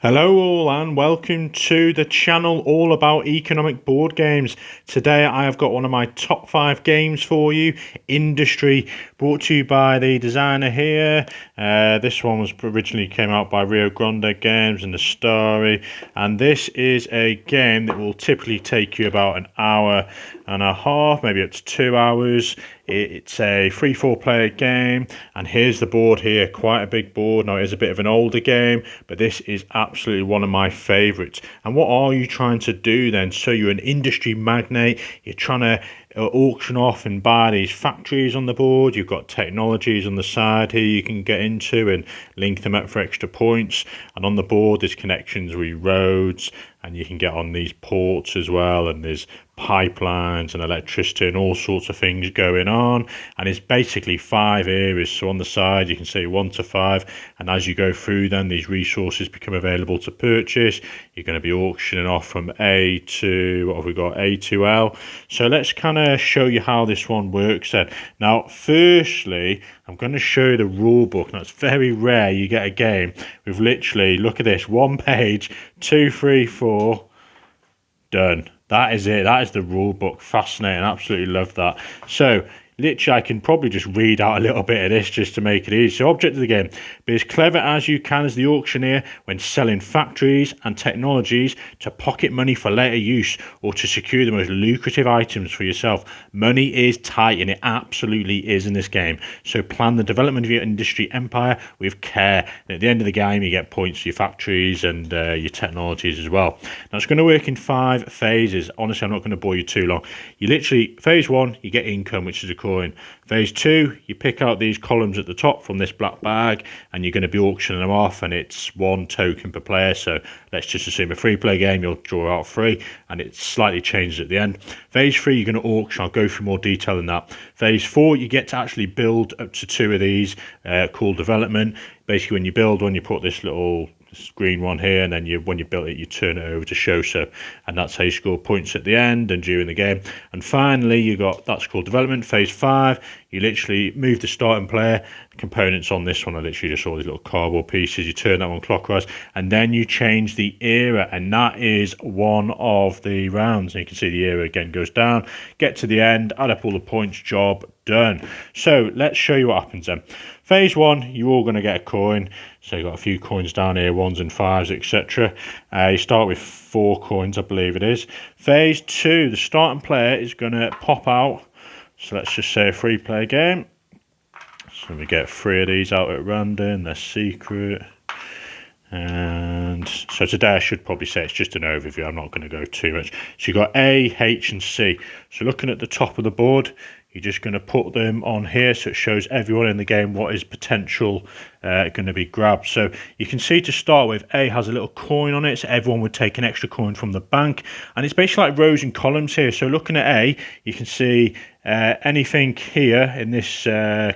Hello all and welcome to the channel all about economic board games. Today I have got one of my top 5 games for you, Industry, brought to you by the designer here. This one was originally came out by Rio Grande Games and the Starry, and this is a game that will typically take you about an hour and a half, maybe up to 2 hours. It's a 3-4 player game, and here's the board here, quite a big board. Now it is a bit of an older game, but this is absolutely one of my favourites. And what are you trying to do then? So you're an industry magnate, you're trying to auction off and buy these factories on the board. You've got technologies on the side here you can get into and link them up for extra points, and on the board there's connections with roads, and you can get on these ports as well, and there's pipelines and electricity and all sorts of things going on. And it's basically 5 areas, so on the side you can say 1 to 5, and as you go through then these resources become available to purchase. You're going to be auctioning off from A to, what have we got, A to L. So let's kind of show you how this one works then. Now firstly I'm going to show you the rule book. Now it's very rare you get a game with literally, look at this, 1 page, 2, 3, 4, done. That is it. That is the rule book. Fascinating. Absolutely love that. So literally I can probably just read out a little bit of this just to make it easy. So object of the game: be as clever as you can as the auctioneer when selling factories and technologies to pocket money for later use or to secure the most lucrative items for yourself. Money is tight, and it absolutely is in this game. So plan the development of your industry empire with care. And at the end of the game you get points for your factories and your technologies as well. Now it's going to work in 5 phases. Honestly, I'm not going to bore you too long. You literally, phase 1 you get income, which is a coin. Phase 2, you pick out these columns at the top from this black bag, and you're going to be auctioning them off, and it's 1 token per player. So let's just assume a 3-player game, you'll draw out 3, and it slightly changes at the end. Phase 3, you're going to auction. I'll go through more detail than that. Phase 4, you get to actually build up to 2 of these, called development. Basically, when you build one, you put this little green one here, and then when you build it you turn it over to show. So, and that's how you score points at the end and during the game. And finally you got, that's called development. Phase 5, you literally move the starting player. The components on this one are literally just all these little cardboard pieces. You turn that one clockwise, and then you change the era, and that is one of the rounds. And you can see the era again goes down. Get to the end, add up all the points, job done. So let's show you what happens then. Phase 1, you're all going to get a coin. So you've got a few coins down here, 1s and 5s, etc. You start with 4 coins, I believe it is. Phase 2, the starting player is going to pop out. So let's just say a 3-player game. So we get 3 of these out at random. They're secret. And so today I should probably say it's just an overview. I'm not going to go too much. So you've got A, H and C. So looking at the top of the board, you're just going to put them on here so it shows everyone in the game what is potential going to be grabbed. So you can see to start with, A has a little coin on it, so everyone would take an extra coin from the bank, and it's basically like rows and columns here. So looking at A, you can see anything here in this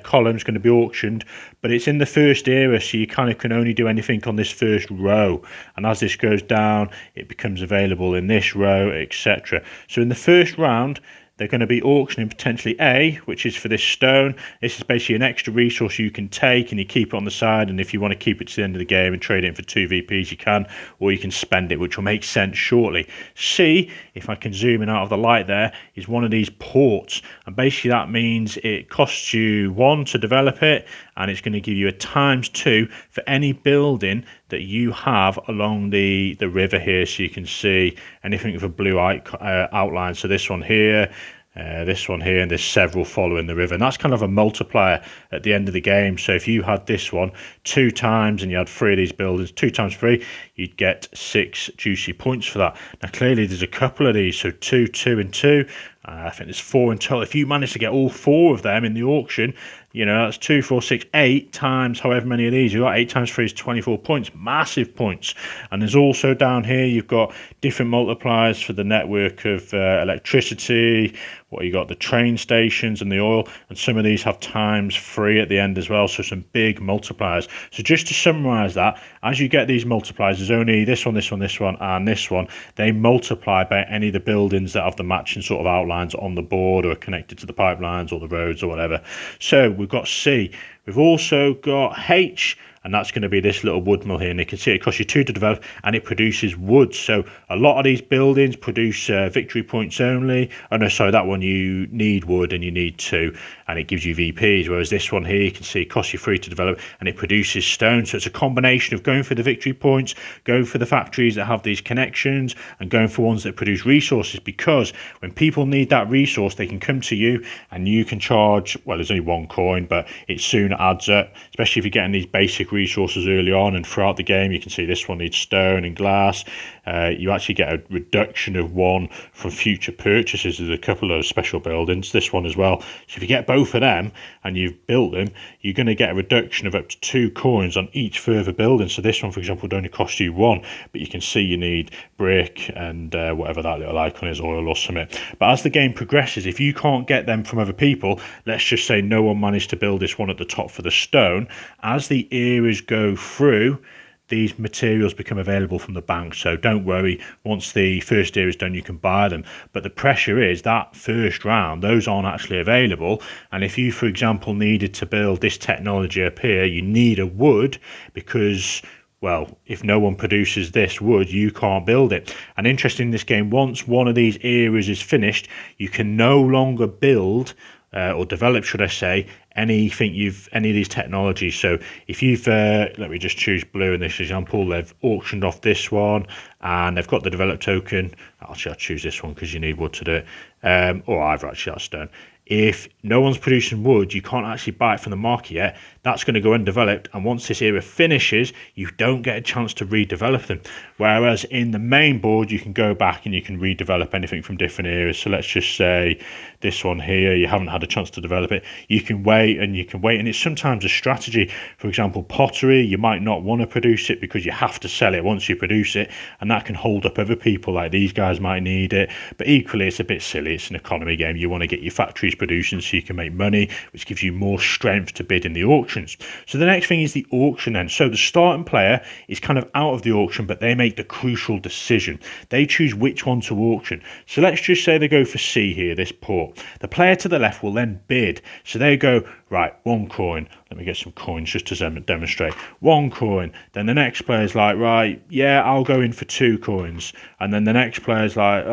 column is going to be auctioned, but it's in the first era, so you kind of can only do anything on this first row, and as this goes down it becomes available in this row, etc. So in the first round they're going to be auctioning potentially A, which is for this stone. This is basically an extra resource you can take and you keep it on the side, and if you want to keep it to the end of the game and trade it in for 2 VPs you can, or you can spend it, which will make sense shortly. C, if I can zoom in out of the light there, is one of these ports, and basically that means it costs you 1 to develop it, and it's going to give you a ×2 for any building that you have along the river here. So you can see anything with a blue outline. So this one here, and there's several following the river, and that's kind of a multiplier at the end of the game. So if you had this one 2 times and you had 3 of these buildings, 2 times 3, you'd get 6 juicy points for that. Now clearly there's a couple of these, so 2, 2 and 2. I think there's 4 in total. If you manage to get all 4 of them in the auction, you know, that's 2, 4, 6, 8 times however many of these. You've got 8 times 3 is 24 points. Massive points. And there's also down here, you've got different multipliers for the network of electricity. What you got, the train stations and the oil. And some of these have ×3 at the end as well. So some big multipliers. So just to summarize that, as you get these multipliers, there's only this one, this one, this one, and this one. They multiply by any of the buildings that have the matching sort of outlines on the board or are connected to the pipelines or the roads or whatever. So we've got C. We've also got H, and that's going to be this little wood mill here. And you can see it costs you 2 to develop, and it produces wood. So a lot of these buildings produce victory points only. Oh no, sorry, that one you need wood and you need 2, and it gives you VPs. Whereas this one here, you can see it costs you 3 to develop, and it produces stone. So it's a combination of going for the victory points, going for the factories that have these connections, and going for ones that produce resources, because when people need that resource, they can come to you and you can charge, well, there's only 1 coin, but it soon adds up, especially if you're getting these basic resources early on and throughout the game. You can see this one needs stone and glass. You actually get a reduction of 1 from future purchases. There's a couple of special buildings, this one as well. So if you get both of them and you've built them, you're going to get a reduction of up to 2 coins on each further building. So this one, for example, would only cost you 1, but you can see you need brick and whatever that little icon is, oil or something. But as the game progresses, if you can't get them from other people, let's just say no one managed to build this one at the top for the stone, as the eras go through, these materials become available from the bank. So don't worry, once the first era is done, you can buy them. But the pressure is that first round, those aren't actually available. And if you, for example, needed to build this technology up here, you need a wood, because, well, if no one produces this wood, you can't build it. And interesting in this game, once one of these eras is finished, you can no longer build or develop, should I say, any of these technologies. So if you've let me just choose blue in this example, they've auctioned off this one and they've got the develop token. Actually, I'll choose this one because you need wood to do it, or either, actually, that's stone. If no one's producing wood, you can't actually buy it from the market yet. That's going to go undeveloped, and once this era finishes, you don't get a chance to redevelop them. Whereas in the main board, you can go back and you can redevelop anything from different eras. So let's just say this one here, you haven't had a chance to develop it. You can wait and it's sometimes a strategy. For example, pottery, you might not want to produce it because you have to sell it once you produce it, and that can hold up other people, like these guys might need it. But equally, it's a bit silly. It's an economy game. You want to get your factories producing so you can make money, which gives you more strength to bid in the auctions. So the next thing is the auction then. So the starting player is kind of out of the auction, but they make the crucial decision. They choose which one to auction. So let's just say they go for C here, this port. The player to the left will then bid. So they go, right, 1 coin. Let me get some coins just to demonstrate. 1 coin. Then the next player's like, right, yeah, I'll go in for 2 coins. And then the next player's like,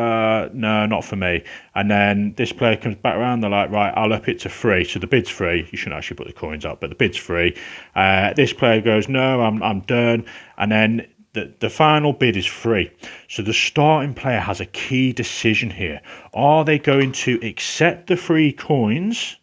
no, not for me. And then this player comes back around, they're like, right, I'll up it to 3. So the bid's free. You shouldn't actually put the coins up, but the bid's free. This player goes, no, I'm done. And then the final bid is free. So the starting player has a key decision here. Are they going to accept the free coins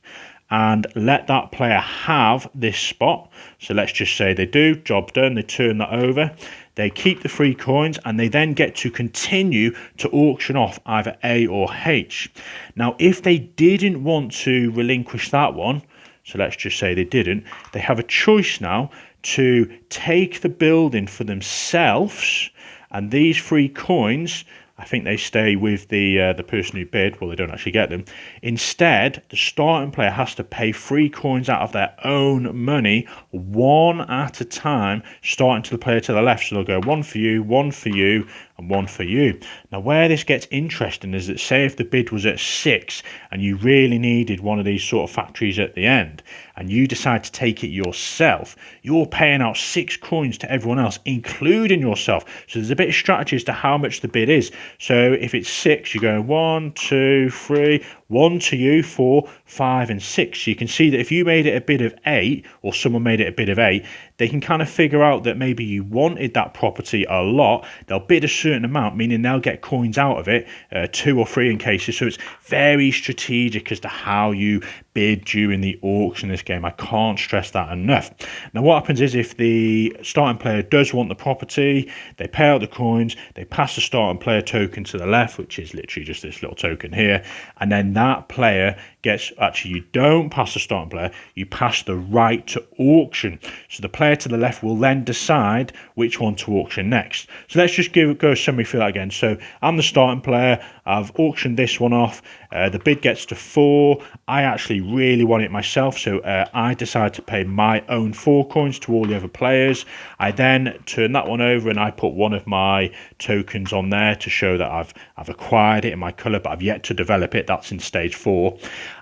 and let that player have this spot? So let's just say they do, job done, they turn that over, they keep the free coins, and they then get to continue to auction off either A or H. Now, if they didn't want to relinquish that one, so let's just say they didn't, they have a choice now to take the building for themselves, and these free coins, I think they stay with the person who bid. Well, they don't actually get them. Instead, the starting player has to pay 3 coins out of their own money, 1 at a time, starting to the player to the left. So they'll go 1 for you, 1 for you, and 1 for you. Now, where this gets interesting is that, say if the bid was at 6 and you really needed one of these sort of factories at the end, and you decide to take it yourself, you're paying out 6 coins to everyone else, including yourself. So there's a bit of strategy as to how much the bid is. So if it's 6, you're going 1, 2, 3, 1 to you, 4, 5, and 6. You can see that if you made it a bid of 8, or someone made it a bid of 8, they can kind of figure out that maybe you wanted that property a lot. They'll bid a certain amount, meaning they'll get coins out of it, 2 or 3 in cases. So it's very strategic as to how you bid during the auction in this game. I can't stress that enough. Now, what happens is, if the starting player does want the property, they pay out the coins, they pass the starting player token to the left, which is literally just this little token here, and then that player gets, actually, you don't pass the starting player, you pass the right to auction. So the player to the left will then decide which one to auction next. So let's just go a summary for that again. So I'm the starting player, I've auctioned this one off, the bid gets to 4. I actually really want it myself, so I decide to pay my own 4 coins to all the other players. I then turn that one over and I put one of my tokens on there to show that I've acquired it in my colour, but I've yet to develop it. That's in stage 4.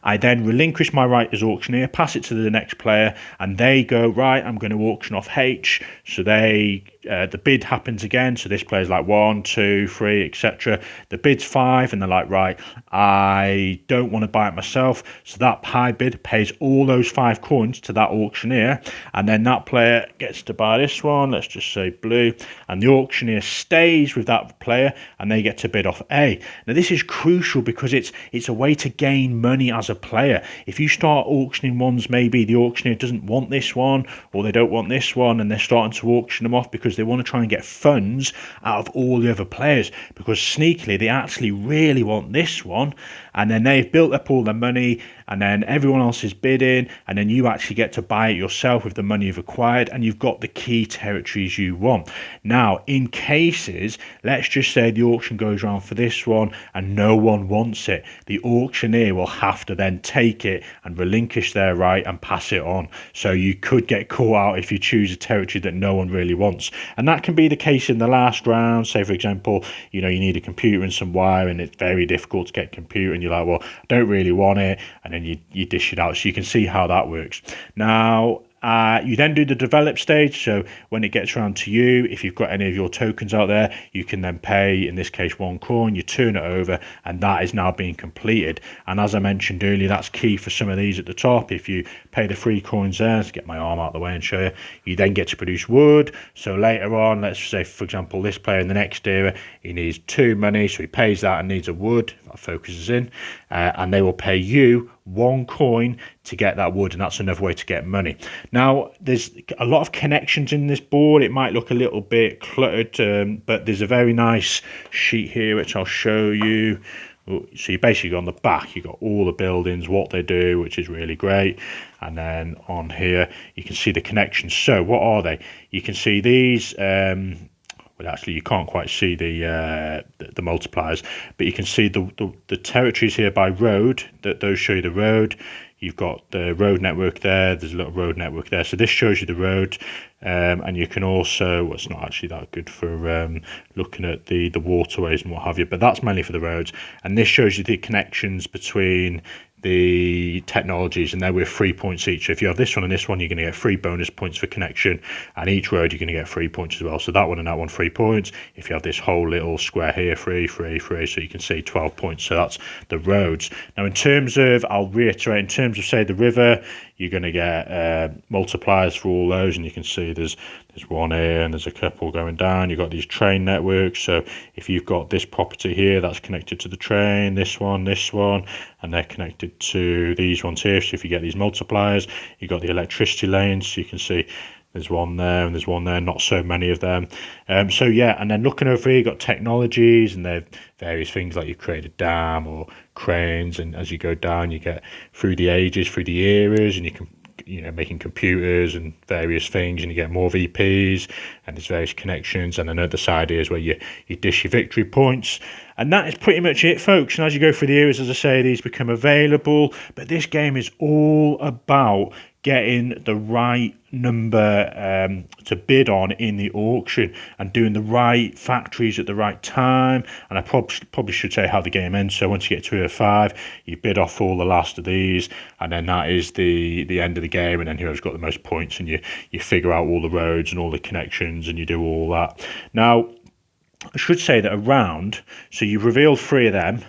I then relinquish my right as auctioneer, pass it to the next player, and they go, right, I'm going to auction off H. So the bid happens again. So this player's like 1, 2, 3, etc. The bid's 5, and they're like, right, I don't want to buy it myself. So that high bid pays all those 5 coins to that auctioneer, and then that player gets to buy this one. Let's just say blue, and the auctioneer stays with that player, and they get to bid off A. Now this is crucial because it's a way to gain money as a player. If you start auctioning ones, maybe the auctioneer doesn't want this one, or they don't want this one, and they're starting to auction them off because they want to try and get funds out of all the other players, because sneakily they actually really want this one, and then they've built up all their money, and then everyone else is bidding, and then you actually get to buy it yourself with the money you've acquired, and you've got the key territories you want. Now, in cases, let's just say the auction goes around for this one and no one wants it, the auctioneer will have to then take it and relinquish their right and pass it on. So you could get caught out if you choose a territory that no one really wants, and that can be the case in the last round. Say for example, you need a computer and some wire, and it's very difficult to get a computer, and you're like, well, I don't really want it, and then you dish it out. So you can see how that works. Now, you then do the develop stage. So when it gets around to you, if you've got any of your tokens out there, you can then pay, in this case, 1 coin, you turn it over, and that is now being completed. And as I mentioned earlier, that's key for some of these at the top. If you pay the 3 coins there, to get my arm out of the way and show you, you then get to produce wood. So later on, let's say, for example, this player in the next era, he needs 2 money, so he pays that and needs a wood. That focuses in, and they will pay you 1 coin to get that wood, and that's another way to get money. Now, there's a lot of connections in this board. It might look a little bit cluttered, but there's a very nice sheet here which I'll show you. So you basically, on the back, you've got all the buildings, what they do, which is really great. And then on here, you can see the connections. So what are they? You can see these. Well, actually, you can't quite see the multipliers, but you can see the territories here by road. Those show you the road. You've got the road network there. There's a little road network there. So this shows you the road, and you can also, well, it's not actually that good for looking at the waterways and what have you, but that's mainly for the roads. And this shows you the connections between the technologies, and they're with 3 points each. So if you have this one and this one, you're going to get 3 bonus points for connection, and each road you're going to get 3 points as well. So that one and that one, 3 points. If you have this whole little square here, 3, 3, 3, so you can see 12 points. So that's the roads. Now, in terms of, I'll reiterate, in terms of, say, the river, you're going to get multipliers for all those, and you can see there's one here and there's a couple going down. You've got these train networks, so if you've got this property here, that's connected to the train, this one, and they're connected to these ones here. So if you get these multipliers, you've got the electricity lanes, so you can see there's one there and there's one there, not so many of them. So yeah, and then looking over here, you've got technologies, and they're various things like you've created a dam or cranes, and as you go down, you get through the ages, through the eras, and you can, making computers and various things, and you get more VPs, and there's various connections. And another side here is where you dish your victory points. And that is pretty much it, folks. And as you go through the eras, as I say, these become available. But this game is all about getting the right number to bid on in the auction, and doing the right factories at the right time. And I probably should say how the game ends. So once you get to 5, you bid off all the last of these, and then that is the end of the game. And then whoever's got the most points, and you figure out all the roads and all the connections, and you do all that. Now, I should say that around, so you've revealed 3 of them,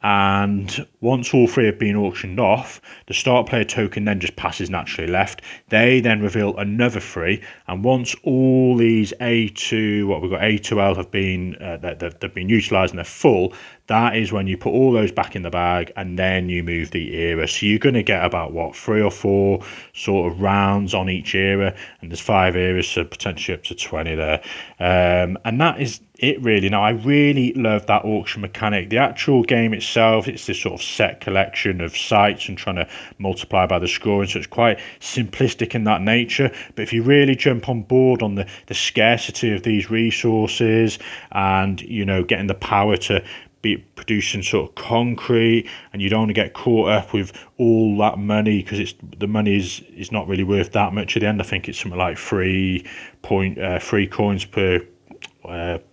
and once all 3 have been auctioned off, the start player token then just passes naturally left. They then reveal another 3, and once all these A2, what we've got, A2L have been they've been utilised and they're full, that is when you put all those back in the bag, and then you move the era. So you're going to get about 3 or 4 sort of rounds on each era, and there's 5 eras, so potentially up to 20 there. And that is it, really. Now, I really love that auction mechanic. The actual game itself, it's this sort of set collection of sites and trying to multiply by the scoring, so it's quite simplistic in that nature. But if you really jump on board on the scarcity of these resources, and getting the power to be producing sort of concrete, and you don't want to get caught up with all that money, because the money is not really worth that much at the end. I think it's something like 3 coins per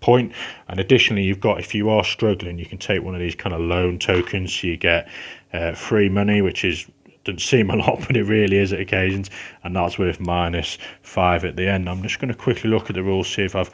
point. And additionally, you've got, if you are struggling, you can take one of these kind of loan tokens, so you get free money, which doesn't seem a lot, but it really is at occasions, and that's worth -5 at the end. I'm just going to quickly look at the rules, see if I've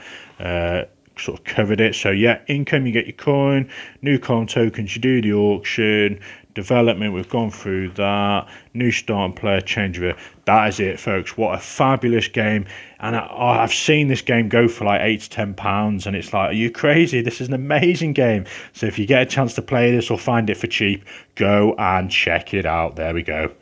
sort of covered it. So yeah, income, you get your coin. New coin tokens, you do the auction. Development, we've gone through that. New starting player, change of it. That is it, folks. What a fabulous game. And I've seen this game go for like £8 to £10, and it's like, are you crazy? This is an amazing game. So if you get a chance to play this or find it for cheap, go and check it out. There we go.